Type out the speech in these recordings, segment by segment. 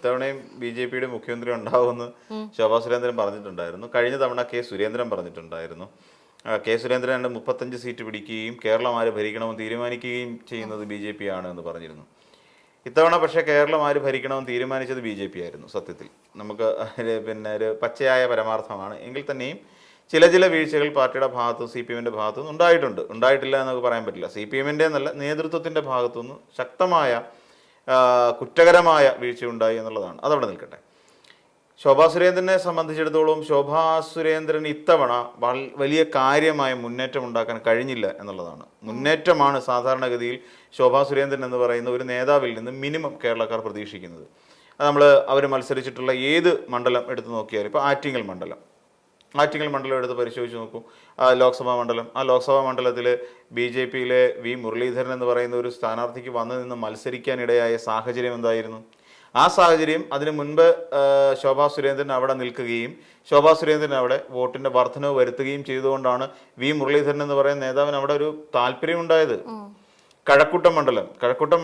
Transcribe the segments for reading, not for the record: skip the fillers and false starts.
ഇത്തവണയും BJP-യുടെ മുഖ്യമന്ത്രി ഉണ്ടാവുമെന്ന് ശോഭാ സുരേന്ദ്രൻ പറഞ്ഞിട്ടുണ്ടായിരുന്നു. കഴിഞ്ഞ തവണ സുരേന്ദ്രൻ പറഞ്ഞിട്ടുണ്ടായിരുന്നു. സുരേന്ദ്രൻ 35 സീറ്റ് പിടിക്കുകയും കേരളം ആര് ഭരിക്കണമെന്ന് തീരുമാനിക്കുകയും ചെയ്യുന്നത് BJP ആണ് എന്ന് പറഞ്ഞിരുന്നു. ഇത്തവണ പക്ഷേ കേരളം ആര് ഭരിക്കണമെന്ന് തീരുമാനിച്ചത് BJP ആയിരുന്നു. സത്യത്തിൽ നമുക്ക് ഒരു പച്ചയായ പരമാർത്ഥമാണ്. എങ്കിൽ തന്നെയും ചില വീഴ്ചകൾ പാർട്ടിയുടെ ഭാഗത്തും CPM-ൻ്റെ ഭാഗത്തുനിന്ന് ഉണ്ടായിട്ടില്ല എന്നൊക്കെ പറയാൻ പറ്റില്ല. CPM-ൻ്റെ എന്നല്ല, നേതൃത്വത്തിൻ്റെ ഭാഗത്തുനിന്ന് ശക്തമായ കുറ്റകരമായ വീഴ്ച ഉണ്ടായി എന്നുള്ളതാണ്. അതവിടെ നിൽക്കട്ടെ. ശോഭാ സുരേന്ദ്രനെ സംബന്ധിച്ചിടത്തോളം ശോഭാ സുരേന്ദ്രൻ ഇത്തവണ വലിയ കാര്യമായ മുന്നേറ്റം ഉണ്ടാക്കാൻ കഴിഞ്ഞില്ല എന്നുള്ളതാണ്. മുന്നേറ്റമാണ് സാധാരണഗതിയിൽ ശോഭാ സുരേന്ദ്രൻ എന്ന് പറയുന്ന ഒരു നേതാവിൽ നിന്ന് മിനിമം കേരളക്കാർ പ്രതീക്ഷിക്കുന്നത്. അത് അവർ മത്സരിച്ചിട്ടുള്ള ഏത് മണ്ഡലം എടുത്തു നോക്കിയാലും, ഇപ്പോൾ ആറ്റിങ്ങൽ മണ്ഡലം എടുത്ത് പരിശോധിച്ച് നോക്കൂ. ലോക്സഭാ മണ്ഡലം, ആ ലോക്സഭാ മണ്ഡലത്തിൽ BJP-യിലെ V. മുരളീധരൻ എന്ന് പറയുന്ന ഒരു സ്ഥാനാർത്ഥിക്ക് വന്നു നിന്ന് മത്സരിക്കാനിടയായ സാഹചര്യം എന്തായിരുന്നു? ആ സാഹചര്യം അതിനു മുൻപ് ശോഭാ സുരേന്ദ്രൻ അവിടെ നിൽക്കുകയും ശോഭാ സുരേന്ദ്രൻ അവിടെ വോട്ടിൻ്റെ വർധനവ് വരുത്തുകയും ചെയ്തുകൊണ്ടാണ് V. മുരളീധരൻ എന്ന് പറയുന്ന നേതാവിന് അവിടെ ഒരു താല്പര്യം ഉണ്ടായത്. കഴക്കൂട്ടം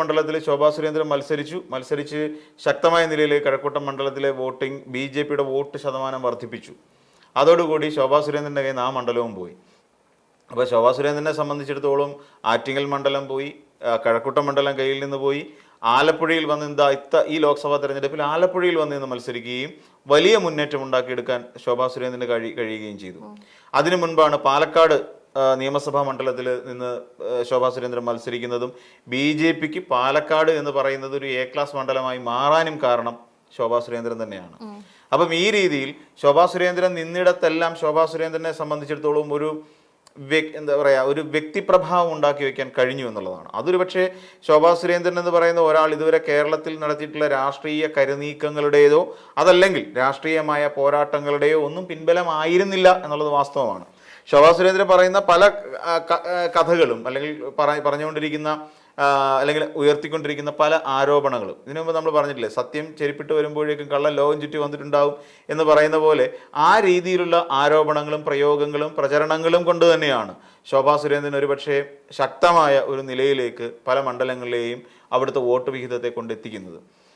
മണ്ഡലത്തിൽ ശോഭാ സുരേന്ദ്രൻ മത്സരിച്ച് ശക്തമായ നിലയിൽ കഴക്കൂട്ടം മണ്ഡലത്തിലെ വോട്ടിംഗ് BJP-യുടെ വോട്ട് ശതമാനം വർദ്ധിപ്പിച്ചു. അതോടുകൂടി ശോഭാ സുരേന്ദ്രൻ്റെ കയ്യിൽ നിന്ന് ആ മണ്ഡലവും പോയി. അപ്പോൾ ശോഭാ സുരേന്ദ്രനെ സംബന്ധിച്ചിടത്തോളം ആറ്റിങ്ങൽ മണ്ഡലം പോയി, കഴക്കൂട്ടം മണ്ഡലം കയ്യിൽ നിന്ന് പോയി. ആലപ്പുഴയിൽ വന്ന് ഈ ലോക്സഭാ തെരഞ്ഞെടുപ്പിൽ ആലപ്പുഴയിൽ വന്ന് നിന്ന് മത്സരിക്കുകയും വലിയ മുന്നേറ്റം ഉണ്ടാക്കിയെടുക്കാൻ ശോഭാ സുരേന്ദ്രന് കഴിയുകയും ചെയ്തു. അതിനു മുൻപാണ് പാലക്കാട് നിയമസഭാ മണ്ഡലത്തിൽ നിന്ന് ശോഭാ സുരേന്ദ്രൻ മത്സരിക്കുന്നതും BJP-ക്ക് പാലക്കാട് എന്ന് പറയുന്നത് ഒരു A ക്ലാസ് മണ്ഡലമായി മാറാനും കാരണം ശോഭാ സുരേന്ദ്രൻ തന്നെയാണ്. അപ്പം ഈ രീതിയിൽ ശോഭാ സുരേന്ദ്രൻ നിന്നിടത്തെല്ലാം ശോഭാ സുരേന്ദ്രനെ സംബന്ധിച്ചിടത്തോളം ഒരു വ്യക്തിപ്രഭാവം ഉണ്ടാക്കി വയ്ക്കാൻ കഴിഞ്ഞു എന്നുള്ളതാണ്. അതൊരു പക്ഷേ ശോഭാ സുരേന്ദ്രൻ എന്ന് പറയുന്ന ഒരാൾ ഇതുവരെ കേരളത്തിൽ നടത്തിയിട്ടുള്ള രാഷ്ട്രീയ കരുനീക്കങ്ങളുടേതോ അതല്ലെങ്കിൽ രാഷ്ട്രീയമായ പോരാട്ടങ്ങളുടെയോ ഒന്നും പിൻബലമായിരുന്നില്ല എന്നുള്ളത് വാസ്തവമാണ്. ശോഭാ സുരേന്ദ്രൻ പറയുന്ന പല കഥകളും അല്ലെങ്കിൽ പറഞ്ഞുകൊണ്ടിരിക്കുന്ന അല്ലെങ്കിൽ ഉയർത്തിക്കൊണ്ടിരിക്കുന്ന പല ആരോപണങ്ങളും ഇതിനു മുമ്പ് നമ്മൾ പറഞ്ഞിട്ടില്ലേ, സത്യം ചെരിപ്പിട്ട് വരുമ്പോഴേക്കും കള്ളൻ ലോകം ചുറ്റി വന്നിട്ടുണ്ടാവും എന്ന് പറയുന്ന പോലെ ആ രീതിയിലുള്ള ആരോപണങ്ങളും പ്രയോഗങ്ങളും പ്രചരണങ്ങളും കൊണ്ട് തന്നെയാണ് ശോഭാ സുരേന്ദ്രൻ ഒരുപക്ഷെ ശക്തമായ ഒരു നിലയിലേക്ക് പല മണ്ഡലങ്ങളിലെയും അവിടുത്തെ വോട്ട് വിഹിതത്തെ കൊണ്ടെത്തിക്കുന്നത്.